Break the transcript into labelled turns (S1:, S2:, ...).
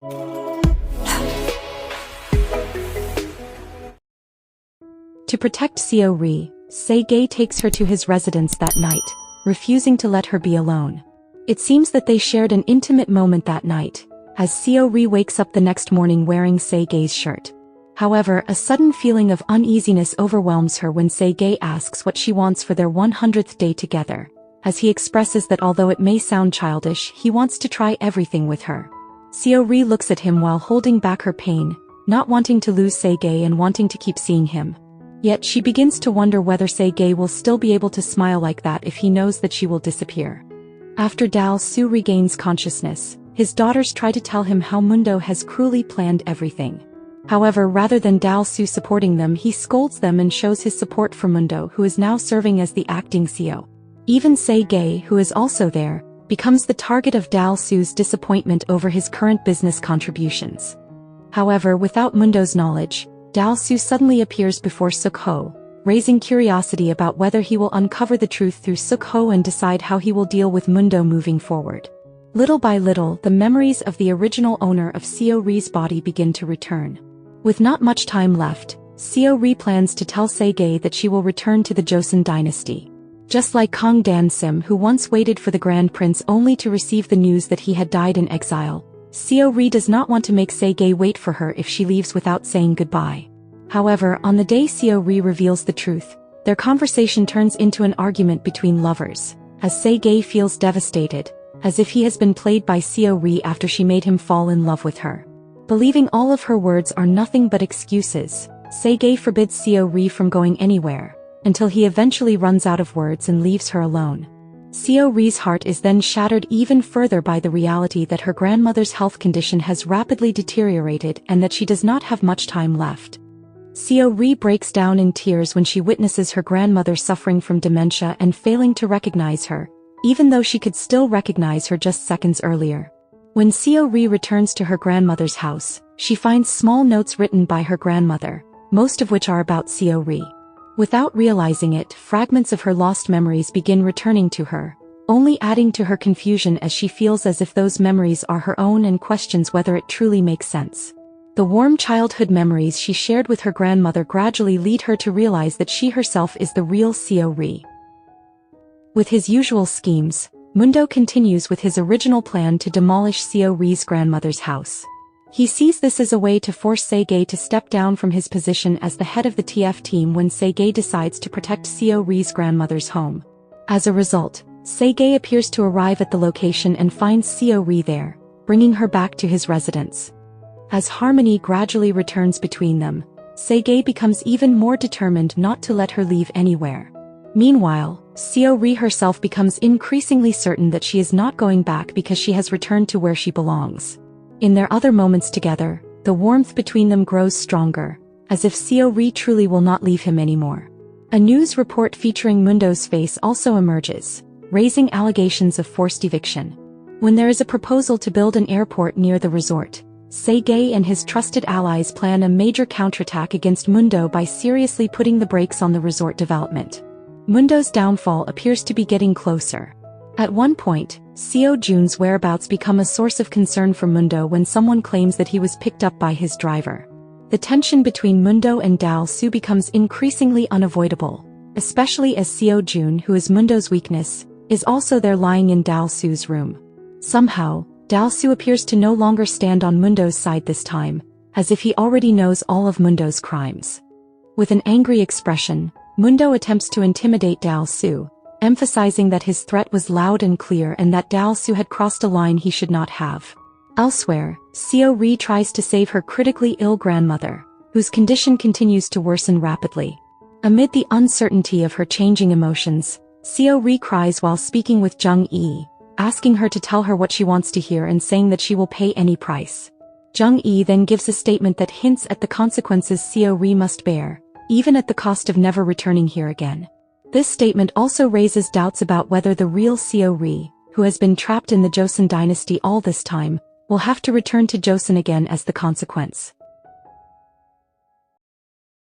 S1: To protect Seo-ri, Se-gae takes her to his residence that night, refusing to let her be alone. It seems that they shared an intimate moment that night, as Seo-ri wakes up the next morning wearing Se-gae's shirt. However, a sudden feeling of uneasiness overwhelms her when Se-gae asks what she wants for their 100th day together, as he expresses that although it may sound childish, he wants to try everything with her. Seo-ri looks at him while holding back her pain, not wanting to lose Se-gae and wanting to keep seeing him. Yet she begins to wonder whether Se-gae will still be able to smile like that if he knows that she will disappear. After Dal-soo regains consciousness, his daughters try to tell him how Mundo has cruelly planned everything. However, rather than Dal-soo supporting them, he scolds them and shows his support for Mundo, who is now serving as the acting Seo. Even Se-gae, who is also there, becomes the target of Dal-soo's disappointment over his current business contributions. However, without Mundo's knowledge, Dal-soo suddenly appears before Suk-ho, raising curiosity about whether he will uncover the truth through Suk-ho and decide how he will deal with Mundo moving forward. Little by little, the memories of the original owner of Seo-ri's body begin to return. With not much time left, Seo-ri plans to tell Se-gae that she will return to the Joseon dynasty. Just like Kang Dan-sim, who once waited for the Grand Prince only to receive the news that he had died in exile, Seo-ri does not want to make Se-gae wait for her if she leaves without saying goodbye. However, on the day Seo-ri reveals the truth, their conversation turns into an argument between lovers, as Se-gae feels devastated, as if he has been played by Seo-ri after she made him fall in love with her. Believing all of her words are nothing but excuses, Se-gae forbids Seo-ri from going anywhere, until he eventually runs out of words and leaves her alone. Seo-ri's heart is then shattered even further by the reality that her grandmother's health condition has rapidly deteriorated and that she does not have much time left. Seo-ri breaks down in tears when she witnesses her grandmother suffering from dementia and failing to recognize her, even though she could still recognize her just seconds earlier. When Seo-ri returns to her grandmother's house, she finds small notes written by her grandmother, most of which are about Seo-ri. Without realizing it, fragments of her lost memories begin returning to her, only adding to her confusion as she feels as if those memories are her own and questions whether it truly makes sense. The warm childhood memories she shared with her grandmother gradually lead her to realize that she herself is the real Seo-ri. With his usual schemes, Mundo continues with his original plan to demolish Seo-ri's grandmother's house. He sees this as a way to force Se-gae to step down from his position as the head of the TF team when Se-gae decides to protect Seo-ri's grandmother's home. As a result, Se-gae appears to arrive at the location and finds Seo-ri there, bringing her back to his residence. As harmony gradually returns between them, Se-gae becomes even more determined not to let her leave anywhere. Meanwhile, Seo-ri herself becomes increasingly certain that she is not going back because she has returned to where she belongs. In their other moments together, the warmth between them grows stronger, as if Seo-ri truly will not leave him anymore. A news report featuring Mundo's face also emerges, raising allegations of forced eviction. When there is a proposal to build an airport near the resort, Se-gae and his trusted allies plan a major counterattack against Mundo by seriously putting the brakes on the resort development. Mundo's downfall appears to be getting closer. At one point, Seo-jun's whereabouts become a source of concern for Mundo when someone claims that he was picked up by his driver. The tension between Mundo and Dal-soo becomes increasingly unavoidable, especially as Seo-jun, who is Mundo's weakness, is also there lying in Dal-soo's room. Somehow, Dal-soo appears to no longer stand on Mundo's side this time, as if he already knows all of Mundo's crimes. With an angry expression, Mundo attempts to intimidate Dal-soo, emphasizing that his threat was loud and clear and that Dal-soo had crossed a line he should not have. Elsewhere, Seo-ri tries to save her critically ill grandmother, whose condition continues to worsen rapidly. Amid the uncertainty of her changing emotions, Seo-ri cries while speaking with Jung-e, asking her to tell her what she wants to hear and saying that she will pay any price. Jung-e then gives a statement that hints at the consequences Seo-ri must bear, even at the cost of never returning here again. This statement also raises doubts about whether the real Seo-ri, who has been trapped in the Joseon dynasty all this time, will have to return to Joseon again as the consequence.